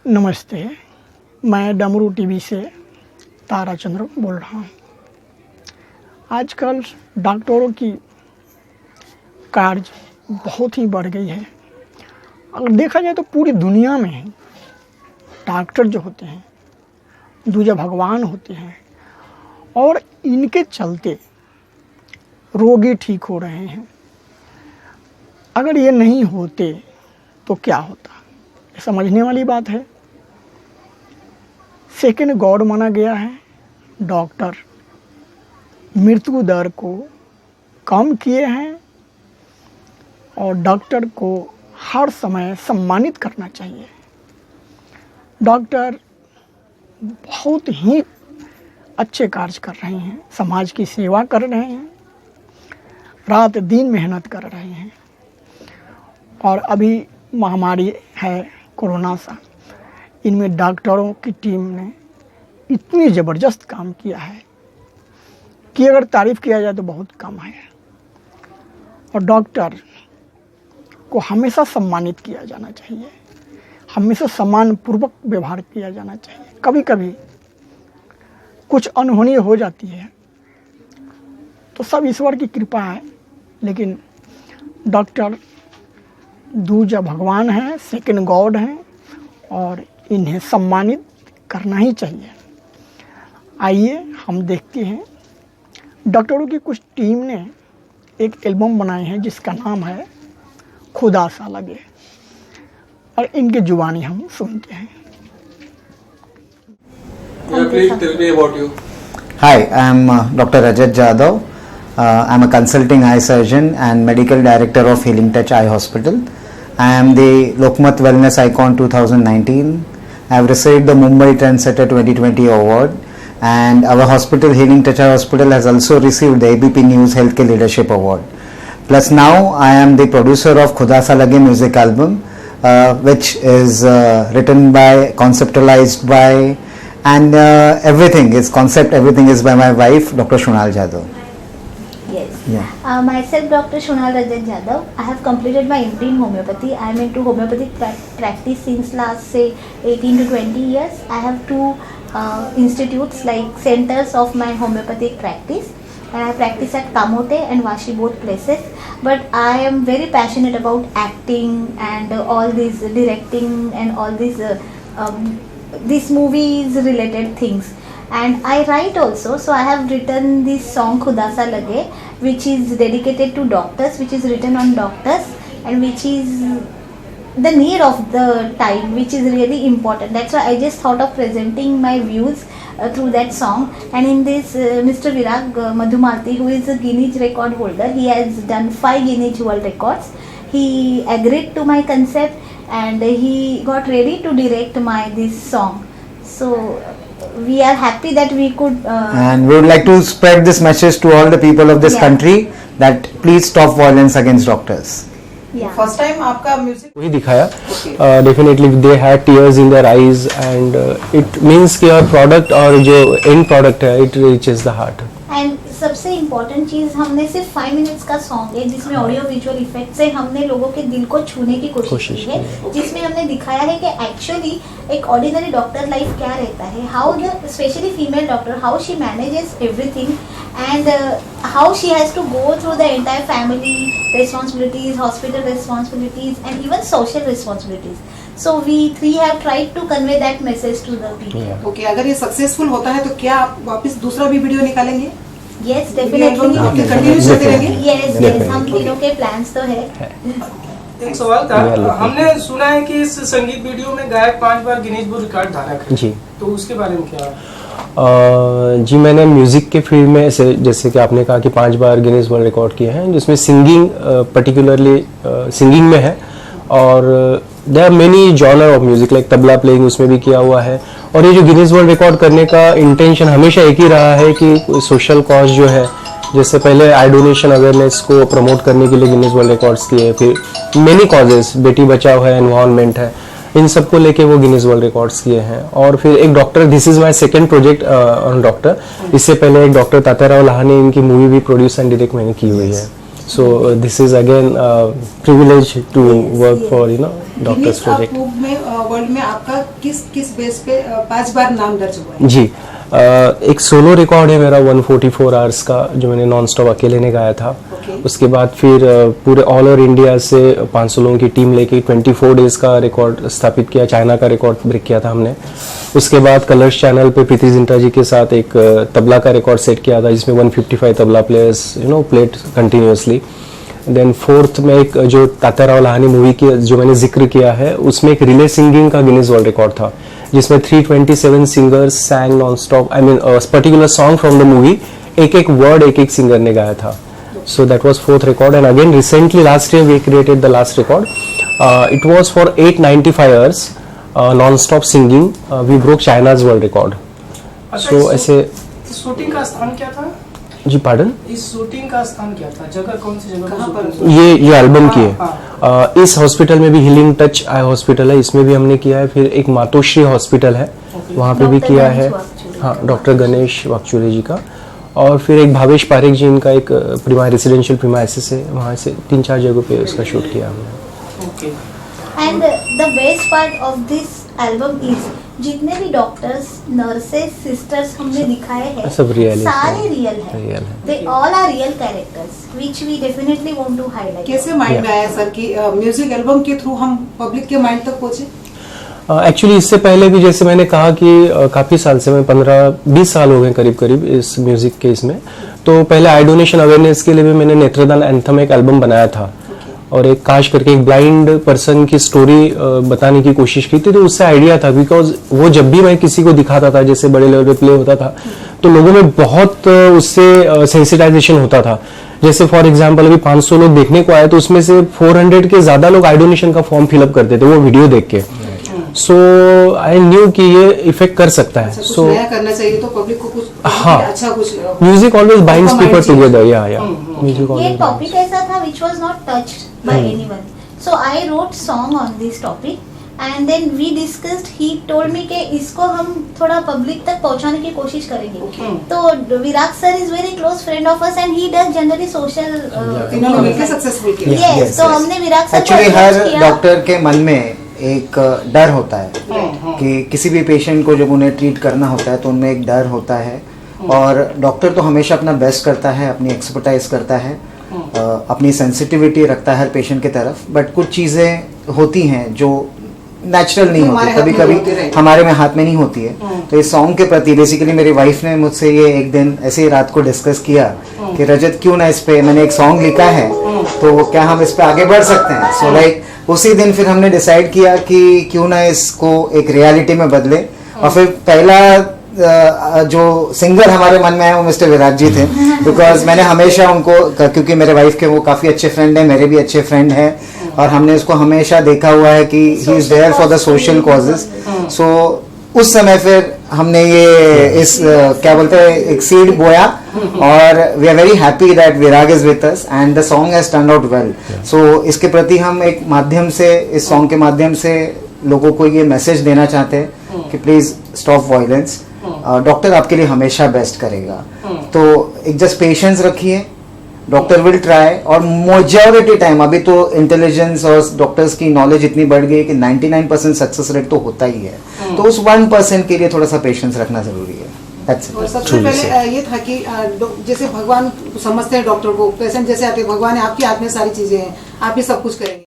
नमस्ते, मैं डमरू टीवी से ताराचंद्र बोल रहा हूँ। आजकल डॉक्टरों की कार्य बहुत ही बढ़ गई है। अगर देखा जाए तो पूरी दुनिया में डॉक्टर जो होते हैं दूजा भगवान होते हैं और इनके चलते रोगी ठीक हो रहे हैं। अगर ये नहीं होते तो क्या होता, ये समझने वाली बात है। सेकेंड गॉड माना गया है। डॉक्टर मृत्यु दर को कम किए हैं और डॉक्टर को हर समय सम्मानित करना चाहिए। डॉक्टर बहुत ही अच्छे कार्य कर रहे हैं, समाज की सेवा कर रहे हैं, रात दिन मेहनत कर रहे हैं। और अभी महामारी है कोरोना सा, इनमें डॉक्टरों की टीम ने इतनी ज़बरदस्त काम किया है कि अगर तारीफ़ किया जाए तो बहुत कम है। और डॉक्टर को हमेशा सम्मानित किया जाना चाहिए, हमेशा सम्मानपूर्वक व्यवहार किया जाना चाहिए। कभी कभी कुछ अनहोनी हो जाती है तो सब ईश्वर की कृपा है, लेकिन डॉक्टर दूजा भगवान हैं, सेकंड गॉड हैं और इन्हें सम्मानित करना ही चाहिए। आइए हम देखते हैं, डॉक्टरों की कुछ टीम ने एक एल्बम बनाए हैं जिसका नाम है खुदा सा लगे, और इनकी जुबानी हम सुनते हैं। Please tell me about you. Hi, I am Dr. Rajat Jadhav. I am a consulting eye surgeon and medical director of Healing Touch Eye Hospital. I am the Lokmat Wellness Icon 2019. I have received the Mumbai Trendsetter 2020 award, and our hospital, Healing Touch Eye Hospital, has also received the ABP News Healthcare Leadership Award. Plus now I am the producer of Khuda Sa Lage music album, which is written by, conceptualized by, and everything is by my wife, Dr. Shunal Jadhav. Yes. Yeah. Myself, Dr. Shunal Rajat Jadhav. I have completed my MD in homeopathy. I am into homeopathic practice since last say 18 to 20 years. I have two institutes like centers of my homeopathic practice, and I practice at Kamote and Vashi, both places. But I am very passionate about acting and all these directing and all these movies related things. And I write also, so I have written this song Khuda Sa Lage, which is dedicated to doctors, which is written on doctors, and which is the need of the time, which is really important. That's why I just thought of presenting my views through that song. And in this Mr. Virag Madhumalti, who is a Guinness record holder, he has done 5 Guinness World Records. He agreed to my concept and he got ready to direct this song. So we are happy that we could And we would like to spread this message to all the people of this country that please stop violence against doctors. yeah. First time आपका music वही दिखाया. Definitely they had tears in their eyes, and it means कि your product और जो end product है, it reaches the heart. And सबसे important चीज़, हमने सिर्फ 5 मिनट्स का सॉन्ग है जिसमें ऑडियो विजुअल इफेक्ट से हमने लोगों के दिल को छूने की कोशिश की है, जिसमें हमने दिखाया है कि एक्चुअली एक ऑर्डिनरी डॉक्टर लाइफ क्या रहता है, how the specially female doctor, how she manages everything and how she has to go through the entire family responsibilities, hospital responsibilities and even social responsibilities. So we three have tried to convey that message to the people. Yeah. Okay, अगर ये successful होता है तो क्या आप वापस दूसरा भी वीडियो निकालेंगे? Yes, definitely. ओके, कंटिन्यू करते रहेंगे? Yes, हम तीनों के प्लान्स तो है. एक सवाल था, हमने सुना है कि इस संगीत वीडियो में गायक 5 बार गिनीज बुक रिकॉर्ड धारक है. जी. तो उसके बारे में क्या? जी, मैंने म्यूज़िक के फील्ड में जैसे कि आपने कहा कि 5 बार गिनीज वर्ल्ड रिकॉर्ड किए हैं, जिसमें सिंगिंग पर्टिकुलरली सिंगिंग में है, और there are many genre of music like tabla playing उसमें भी किया हुआ है. और ये जो गिनीज वर्ल्ड रिकॉर्ड करने का इंटेंशन हमेशा एक ही रहा है कि सोशल कॉज जो है, जैसे पहले आई डोनेशन अवेयरनेस को प्रमोट करने के लिए गिनीज वर्ल्ड रिकॉर्ड्स किए, फिर मेनी कॉजेस, बेटी बचाओ है, एनवायरनमेंट है, इन सबको लेके वो गिनीज वर्ल्ड रिकॉर्ड्स किए हैं. और फिर एक doctor, this is my second project on doctor. इससे पहले एक डॉक्टर तात्याराव लाहानी, इनकी मूवी भी प्रोड्यूस एंड डायरेक्ट मैंने की हुई है. So this is again privilege to work for doctors project. Book में वर्ल्ड में आपका किस बेस पे 5 बार नाम दर्ज हुआ है? जी एक सोलो रिकॉर्ड है मेरा 144 आवर्स का, जो मैंने नॉन स्टॉप अकेले ने गाया था। उसके बाद फिर पूरे ऑल ओवर इंडिया से 500 लोगों की टीम लेके 24 डेज का रिकॉर्ड स्थापित किया, चाइना का रिकॉर्ड ब्रेक किया था हमने। उसके बाद कलर्स चैनल पे प्रीति जिंटा जी के साथ एक तबला का रिकॉर्ड सेट किया था, जिसमें 155 tabla players played continuously. Then fourth में एक जो तात्याराव लहानी मूवी की जो मैंने जिक्र किया है, उसमें एक रिले सिंगिंग का गिनीज वर्ल्ड रिकॉर्ड था, जिसमें 327 singers सैंग non stop, I mean particular song from the movie, एक वर्ड एक सिंगर ने गाया था। So that was fourth record, and again recently last year we created the last record. It was for 895 hours non-stop singing. We broke China's world record. So ऐसे shooting का स्थान क्या था? जी पार्डन? इस शूटिंग का स्थान क्या था? जगह कौन सी जगह? कहाँ पर? ये एल्बम की है। इस हॉस्पिटल में भी हीलिंग टच आई हॉस्पिटल है, इसमें भी हमने किया है। फिर एक मातोश्री हॉस्पिटल है, वहाँ पे भी किया है, हाँ डॉक्टर गणेश वाकचूरे जी का। और फिर एक भावेश पारेख जी, इनका एक रेसिडेंशियल प्रीमाइसिस है, वहाँ से 3-4 जगहों पे उसका शूट किया हमने। And the best part of this album is जितने भी डॉक्टर्स, नर्सेस, सिस्टर्स हमने दिखाए हैं, सब रियल है, सारे रियल रियल है। है। They all are real characters which we definitely want to highlight. कैसे माइंड में आया सर कि म्यूजिक एल्बम के थ्रू हम पब्लिक के माइंड तक पहुंचे? एक्चुअली इससे पहले भी जैसे मैंने कहा कि काफ़ी साल से, मैं 15-20 साल हो गए करीब इस म्यूज़िक के इसमें। तो पहले आई डोनेशन अवेयरनेस के लिए भी मैंने नेत्रदान एंथम एक एल्बम बनाया था, और एक काश करके एक ब्लाइंड पर्सन की स्टोरी बताने की कोशिश की थी। तो उससे आइडिया था, बिकॉज वो जब भी मैं किसी को दिखाता था, जैसे बड़े लेवल पे प्ले होता था, तो लोगों में बहुत उससे सेंसिटाइजेशन होता था। जैसे फॉर एग्जांपल अभी 500 लोग देखने को आए, तो उसमें से 400 के ज्यादा लोग आई डोनेशन का फॉर्म फिलअप करते थे वो वीडियो देख के। सो आई न्यू कि ये इफेक्ट कर सकता है। सो नया करना चाहिए, तो पब्लिक को कुछ अच्छा कुछ music always binds people together. या म्यूजिक ये ऑलवेज टॉपिक ऐसा था which was not touched by anyone. So I wrote song on this topic and then we discussed. He told me कि इसको हम थोड़ा पब्लिक तक पहुंचाने की कोशिश करेंगे। तो विराग sir is very close friend of us and he does generally social. इन्होंने मिलकर सक्सेसफुल किया। Yes, तो हमने विराग सर को एक्चुअली approach हर किया। डॉक्टर के मन में एक डर होता है कि किसी भी पेशेंट को जब उन्हें ट्रीट करना होता है तो उनमें एक डर होता है, और डॉक्टर तो हमेशा अपना बेस्ट करता है, अपनी एक्सपर्टाइज करता है, अपनी सेंसिटिविटी रखता है हर पेशेंट की तरफ। बट कुछ चीज़ें होती हैं जो नेचुरल नहीं होती, कभी कभी हमारे में हाथ में नहीं होती है। तो इस सॉन्ग के प्रति बेसिकली मेरी वाइफ ने मुझसे ये एक दिन ऐसे ही रात को डिस्कस किया कि रजत क्यों ना इस पे, मैंने एक सॉन्ग लिखा है तो क्या हम इस पे आगे बढ़ सकते हैं। सो लाइक उसी दिन फिर हमने डिसाइड किया कि क्यों ना इसको एक रियलिटी में बदले। और फिर पहला जो सिंगर हमारे मन में है वो मिस्टर विराट जी थे, बिकॉज मैंने हमेशा उनको, क्योंकि मेरे वाइफ के वो काफ़ी अच्छे फ्रेंड हैं, मेरे भी अच्छे फ्रेंड हैं, और हमने उसको हमेशा देखा हुआ है कि he is there for the social causes. So उस समय फिर हमने ये इस क्या बोलते हैं एक सीड बोया, और we are very happy that Virag is with us and the song has turn out well. So इसके प्रति हम एक माध्यम से, इस सॉन्ग के माध्यम से लोगों को ये मैसेज देना चाहते हैं कि प्लीज स्टॉप वायलेंस, डॉक्टर आपके लिए हमेशा बेस्ट करेगा। तो एक जस्ट पेशेंस रखिए, डॉक्टर विल ट्राई, और मेजॉरिटी टाइम अभी तो इंटेलिजेंस और डॉक्टर्स की नॉलेज इतनी बढ़ गई है कि 99% सक्सेस रेट तो होता ही है। तो उस 1% के लिए थोड़ा सा पेशेंस रखना जरूरी है। और सबसे पहले ये था कि जैसे भगवान समझते हैं डॉक्टर को, पेशेंट जैसे आते हैं, भगवान है आपके हाथ में सारी चीजें हैं, आप ही सब कुछ करेंगे।